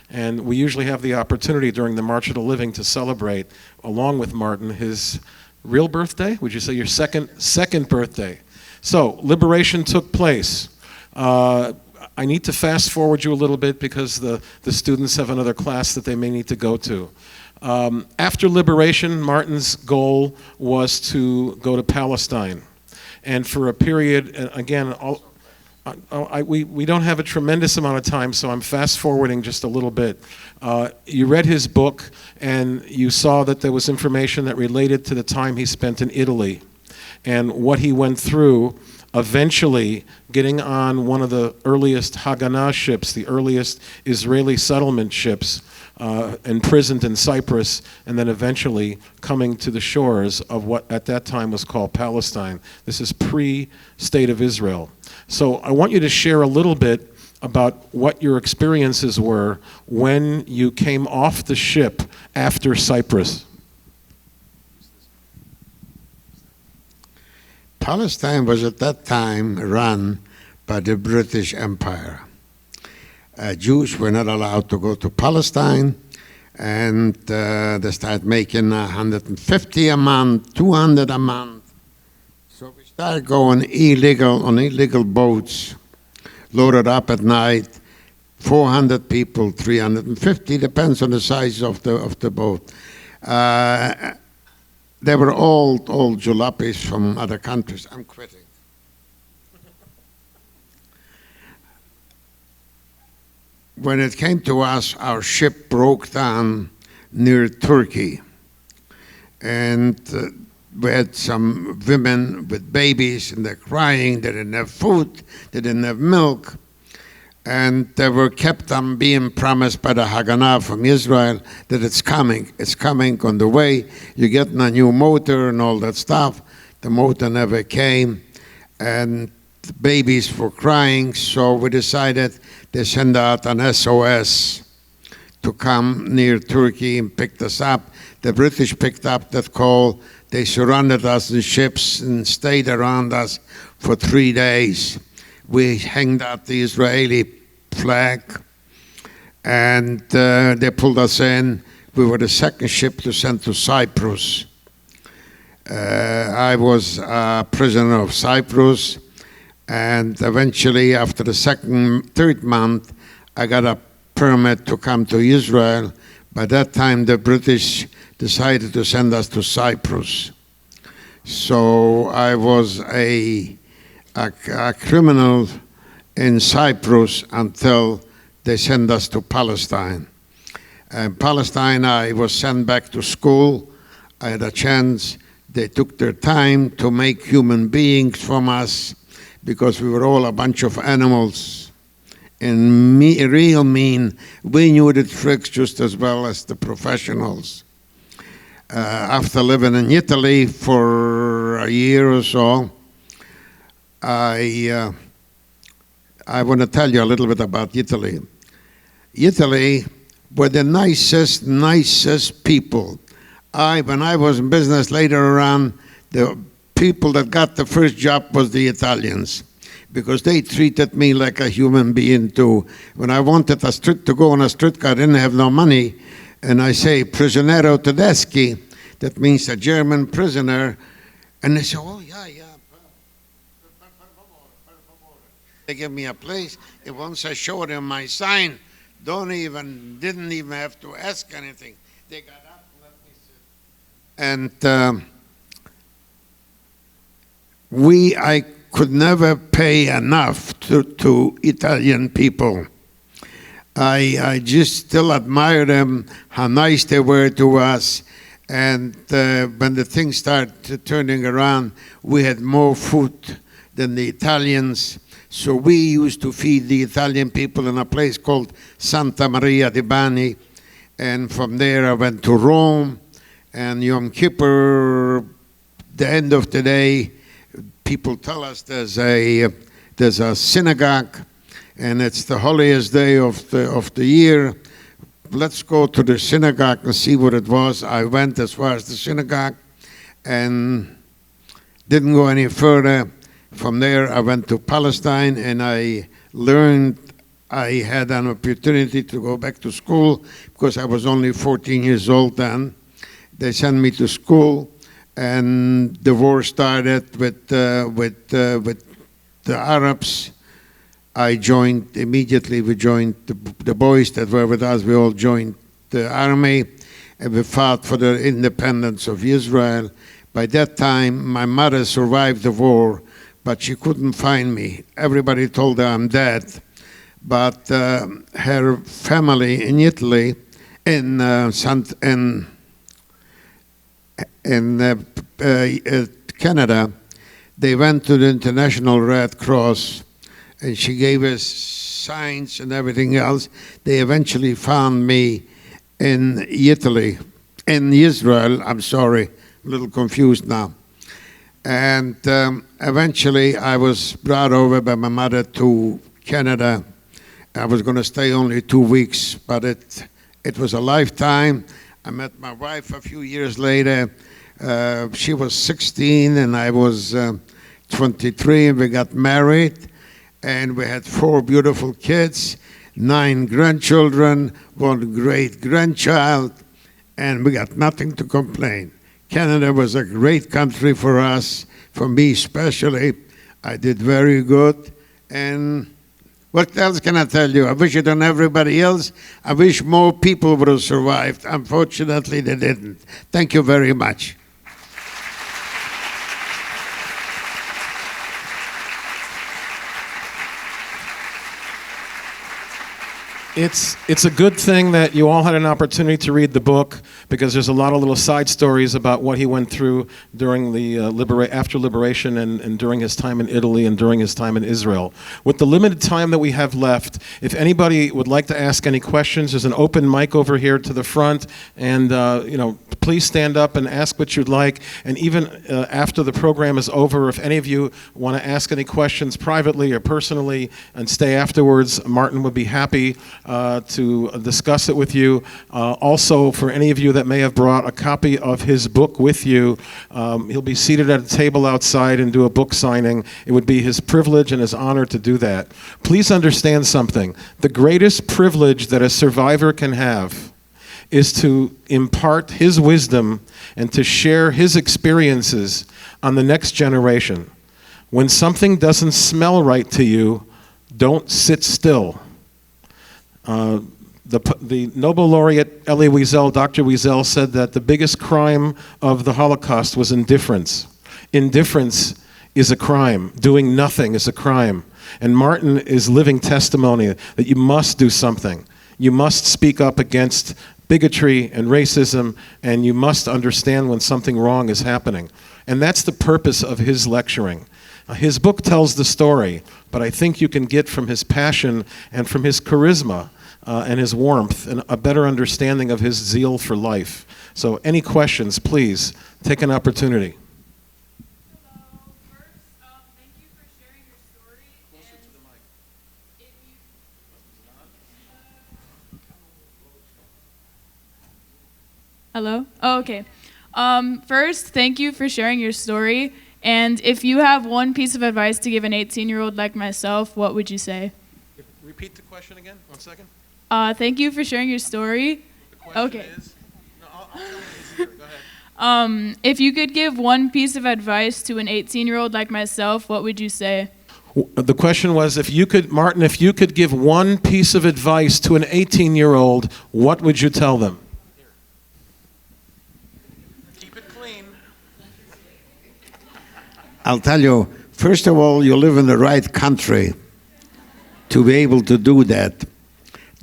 And we usually have the opportunity during the March of the Living to celebrate, along with Martin, his real birthday? Would you say your second birthday? So, liberation took place. I need to fast forward you a little bit because the students have another class that they may need to go to. After liberation, Martin's goal was to go to Palestine. And for a period, again, we don't have a tremendous amount of time, so I'm fast forwarding just a little bit. You read his book, and you saw that there was information that related to the time he spent in Italy and what he went through, eventually getting on one of the earliest Haganah ships, the earliest Israeli settlement ships, imprisoned in Cyprus, and then eventually coming to the shores of what at that time was called Palestine. This is pre-State of Israel. So I want you to share a little bit about what your experiences were when you came off the ship after Cyprus. Palestine was at that time run by the British Empire. Jews were not allowed to go to Palestine, and they started making 150 a month, 200 a month. So we started going on illegal boats, loaded up at night, 400 people, 350, depends on the size of the boat. They were all jalopis from other countries. I'm quitting. When it came to us, our ship broke down near Turkey. And we had some women with babies, and they're crying. They didn't have food. They didn't have milk. And they were kept on being promised by the Haganah from Israel that it's coming on the way. You're getting a new motor and all that stuff. The motor never came, and the babies were crying, so we decided they send out an SOS to come near Turkey and pick us up. The British picked up that call. They surrounded us in ships and stayed around us for 3 days. We hanged out the Israeli flag, and they pulled us in. We were the second ship to send to Cyprus. I was a prisoner of Cyprus, and eventually, after the third month, I got a permit to come to Israel. By that time, the British decided to send us to Cyprus. So I was a criminal in Cyprus until they sent us to Palestine. And Palestine, I was sent back to school. I had a chance. They took their time to make human beings from us because we were all a bunch of animals. And real mean, we knew the tricks just as well as the professionals. After living in Italy for a year or so, I want to tell you a little bit about Italy. Italy were the nicest people. When I was in business later on, the people that got the first job was the Italians, because they treated me like a human being too. When I wanted to go on a streetcar, I didn't have no money, and I say, prisionero tedeschi, that means a German prisoner, and they say, oh, yeah. They gave me a place, and once I showed them my sign, didn't even have to ask anything. They got up and let me sit. I could never pay enough to Italian people. I just still admire them, how nice they were to us. And when the things started turning around, we had more food than the Italians. So we used to feed the Italian people in a place called Santa Maria de Bani. And from there I went to Rome. And Yom Kippur, the end of the day, people tell us there's a synagogue, and it's the holiest day of the year. Let's go to the synagogue and see what it was. I went as far as the synagogue and didn't go any further. From there, I went to Palestine, and I learned. I had an opportunity to go back to school because I was only 14 years old then. They sent me to school, and the war started with the Arabs. I joined immediately. We joined the boys that were with us. We all joined the army, and we fought for the independence of Israel. By that time, my mother survived the war, but she couldn't find me. Everybody told her I'm dead. But her family in Italy, in Canada, they went to the International Red Cross, and she gave us signs and everything else. They eventually found me in Israel, I'm sorry, a little confused now. And eventually I was brought over by my mother to Canada. I was going to stay only 2 weeks, but it was a lifetime. I met my wife a few years later. She was 16 and I was 23, and we got married, and we had 4 beautiful kids, 9 grandchildren, 1 great-grandchild, and we got nothing to complain. Canada was a great country for us, for me especially. I did very good, and what else can I tell you? I wish it on everybody else. I wish more people would have survived. Unfortunately, they didn't. Thank you very much. It's a good thing that you all had an opportunity to read the book, because there's a lot of little side stories about what he went through during the after liberation and during his time in Italy and during his time in Israel. With the limited time that we have left, if anybody would like to ask any questions, there's an open mic over here to the front, and please stand up and ask what you'd like. And even after the program is over, if any of you want to ask any questions privately or personally and stay afterwards, Martin would be happy to discuss it with you. Also, for any of you that may have brought a copy of his book with you, he'll be seated at a table outside and do a book signing. It would be his privilege and his honor to do that. Please understand something. The greatest privilege that a survivor can have is to impart his wisdom and to share his experiences on the next generation. When something doesn't smell right to you, don't sit still. The Nobel Laureate Elie Wiesel, Dr. Wiesel, said that the biggest crime of the Holocaust was indifference. Indifference is a crime. Doing nothing is a crime. And Martin is living testimony that you must do something. You must speak up against bigotry and racism, and you must understand when something wrong is happening. And that's the purpose of his lecturing. His book tells the story, but I think you can get from his passion and from his charisma and his warmth and a better understanding of his zeal for life. So any questions, please take an opportunity. Hello. First, thank you for sharing your story. Closer to the mic. If you, hello? Oh, okay. First, thank you for sharing your story. And if you have one piece of advice to give an 18-year-old like myself, what would you say? Repeat the question again, 1 second. Thank you for sharing your story. The question Okay. is, no, I'll tell you easier. Go ahead. If you could give one piece of advice to an 18-year-old like myself, what would you say? The question was, Martin, if you could give one piece of advice to an 18-year-old, what would you tell them? Keep it clean. I'll tell you, first of all, you live in the right country to be able to do that.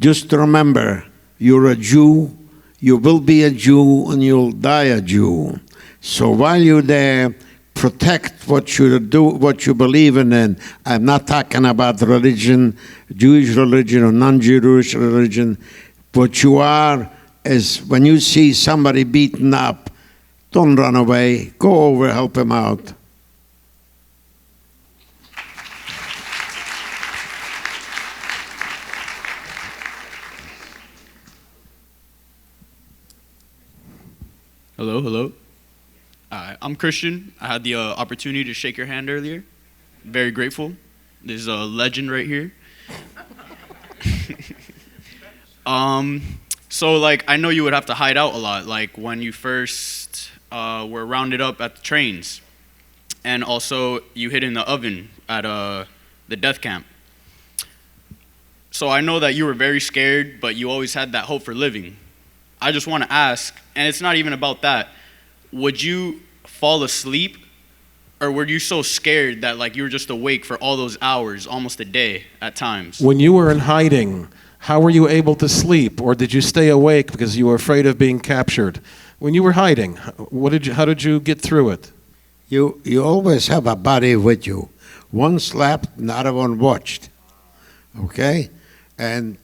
Just remember, you're a Jew, you will be a Jew, and you'll die a Jew. So while you're there, protect what you do, what you believe in. I'm not talking about religion, Jewish religion or non-Jewish religion. What you are is when you see somebody beaten up, don't run away. Go over, help him out. Hello, hello. I'm Christian. I had the opportunity to shake your hand earlier. Very grateful. There's a legend right here. So like I know you would have to hide out a lot, like when you first were rounded up at the trains, and also you hid in the oven at the death camp. So I know that you were very scared, but you always had that hope for living. I just want to ask, and it's not even about that, would you fall asleep, or were you so scared that like you were just awake for all those hours, almost a day at times? When you were in hiding, how were you able to sleep, or did you stay awake because you were afraid of being captured? When you were hiding, how did you get through it? You always have a body with you. One slept, another one watched. Okay? And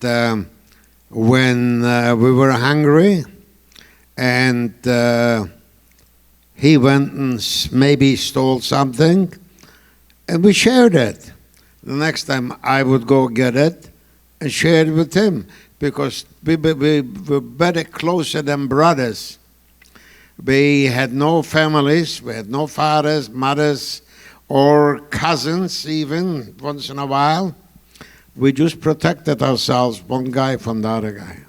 when we were hungry, and he went and maybe stole something, and we shared it. The next time I would go get it and share it with him, because we were better closer than brothers. We had no families, we had no fathers, mothers, or cousins even, once in a while. We just protected ourselves, one guy from the other guy.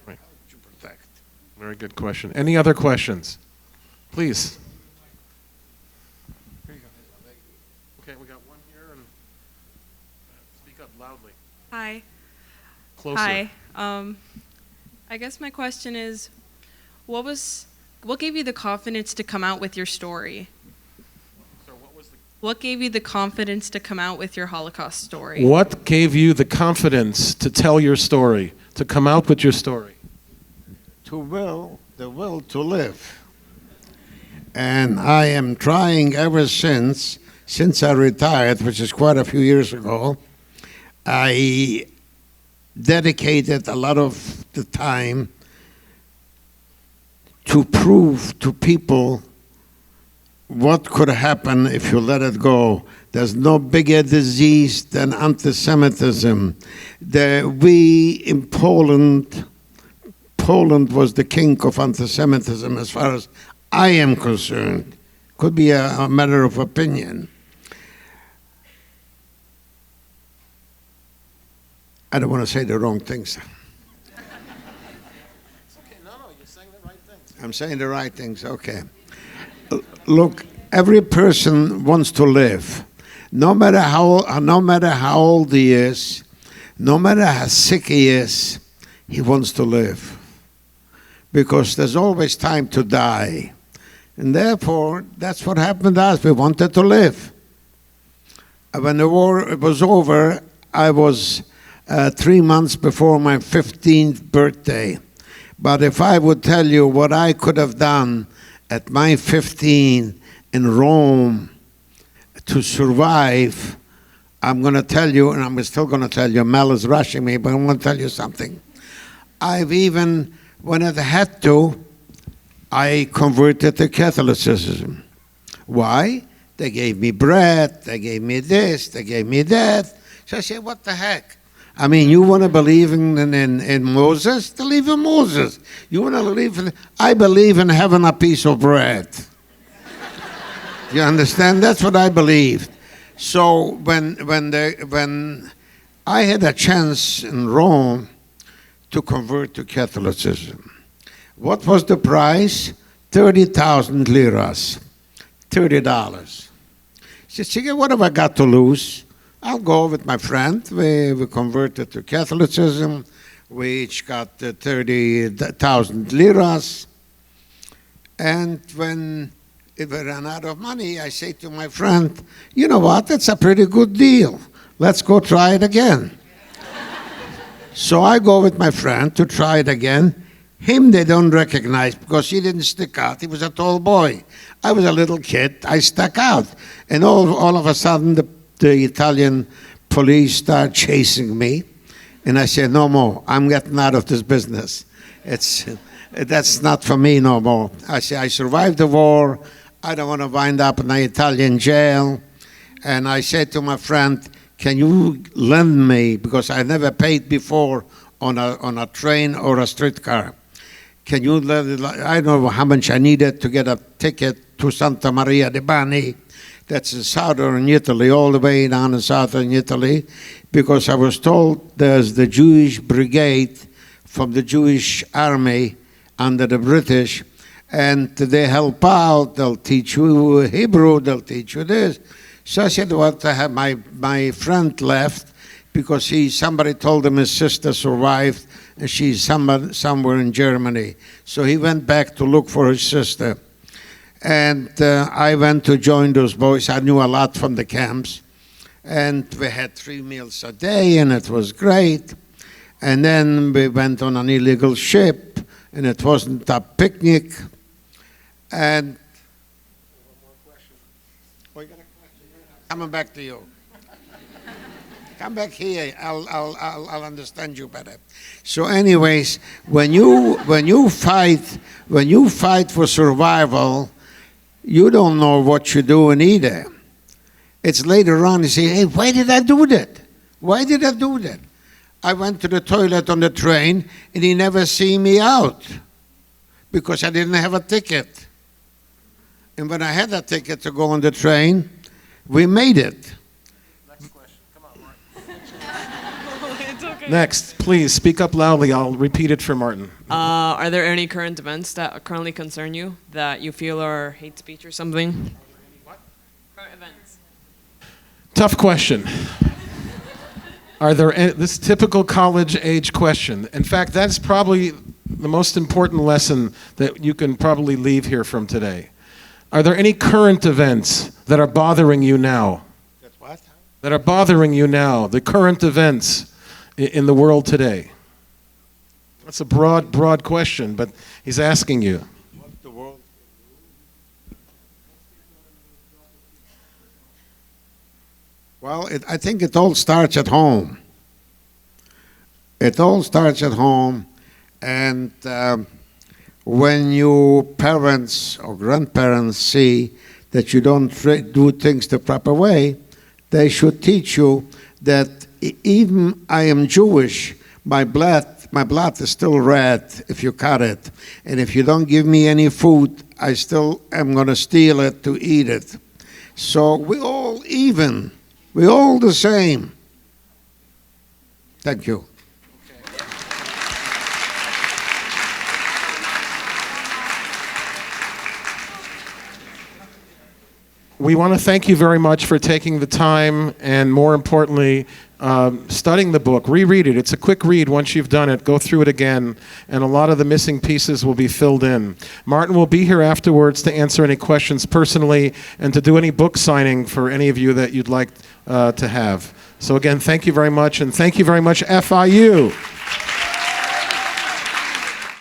Right. Very good question. Any other questions? Please. Here you go. Okay, we got one here, and speak up loudly. Hi. Closer. Hi. I guess my question is, what gave you the confidence to come out with your story? What gave you the confidence to come out with your Holocaust story? What gave you the confidence to tell your story, to come out with your story? The will to live. And I am trying ever since I retired, which is quite a few years ago. I dedicated a lot of the time to prove to people what could happen if you let it go. There's no bigger disease than anti-Semitism. We in Poland was the king of anti-Semitism as far as I am concerned. Could be a matter of opinion. I don't want to say the wrong things. It's okay. No, you're saying the right things. I'm saying the right things, okay. Look, every person wants to live. No matter how old he is, no matter how sick he is, he wants to live. Because there's always time to die. And therefore, that's what happened to us. We wanted to live. When the war was over, I was 3 months before my 15th birthday. But if I would tell you what I could have done at my 15 in Rome to survive, I'm going to tell you, and I'm still going to tell you, Mel is rushing me, but I'm going to tell you something. I've even, when I had to, I converted to Catholicism. Why? They gave me bread, they gave me this, they gave me that. So I said, what the heck? I mean, you want to believe in Moses? Believe in Moses. You want to believe in... I believe in having a piece of bread. You understand? That's what I believed. So when I had a chance in Rome to convert to Catholicism, what was the price? 30,000 liras, $30. She said, what have I got to lose? I'll go with my friend. We converted to Catholicism. We each got 30,000 liras. And when it ran out of money, I say to my friend, you know what, that's a pretty good deal. Let's go try it again. So I go with my friend to try it again. Him they don't recognize because he didn't stick out. He was a tall boy. I was a little kid. I stuck out. And all of a sudden, the Italian police start chasing me. And I said, no more. I'm getting out of this business. That's not for me no more. I said, I survived the war. I don't want to wind up in an Italian jail. And I said to my friend, can you lend me, because I never paid before on a train or a streetcar. Can you lend, I don't know how much I needed to get a ticket to Santa Maria de Bani. That's in southern Italy, all the way down in southern Italy, because I was told there's the Jewish brigade from the Jewish army under the British, and they help out. They'll teach you Hebrew, they'll teach you this. So I said, what, I have my friend left because somebody told him his sister survived and she's somewhere in Germany. So he went back to look for his sister. And I went to join those boys. I knew a lot from the camps. And we had 3 meals a day, and it was great. And then we went on an illegal ship, and it wasn't a picnic. And coming back to you. Come back here. I'll understand you better. So, anyways, when you fight for survival, you don't know what you're doing either. It's later on you say, hey, why did I do that? Why did I do that? I went to the toilet on the train, and he never see me out because I didn't have a ticket. And when I had a ticket to go on the train, we made it. Next question. Come on, Martin. It's okay. Next, please speak up loudly. I'll repeat it for Martin. Are there any current events that currently concern you that you feel are hate speech or something? What? Current events. Tough question. Are there this typical college age question? In fact, that's probably the most important lesson that you can probably leave here from today. Are there any current events that are bothering you now? That's what? That are bothering you now, the current events in the world today? That's a broad question, but he's asking you. What's the world? Well, I think it all starts at home. It all starts at home, and when your parents or grandparents see that you don't do things the proper way, they should teach you that even I am Jewish, my blood is still red if you cut it. And if you don't give me any food, I still am going to steal it to eat it. So we're all even. We're all the same. Thank you. We want to thank you very much for taking the time and, more importantly, studying the book. Reread it. It's a quick read. Once you've done it, go through it again, and a lot of the missing pieces will be filled in. Martin will be here afterwards to answer any questions personally and to do any book signing for any of you that you'd like to have. So again, thank you very much, and thank you very much, FIU.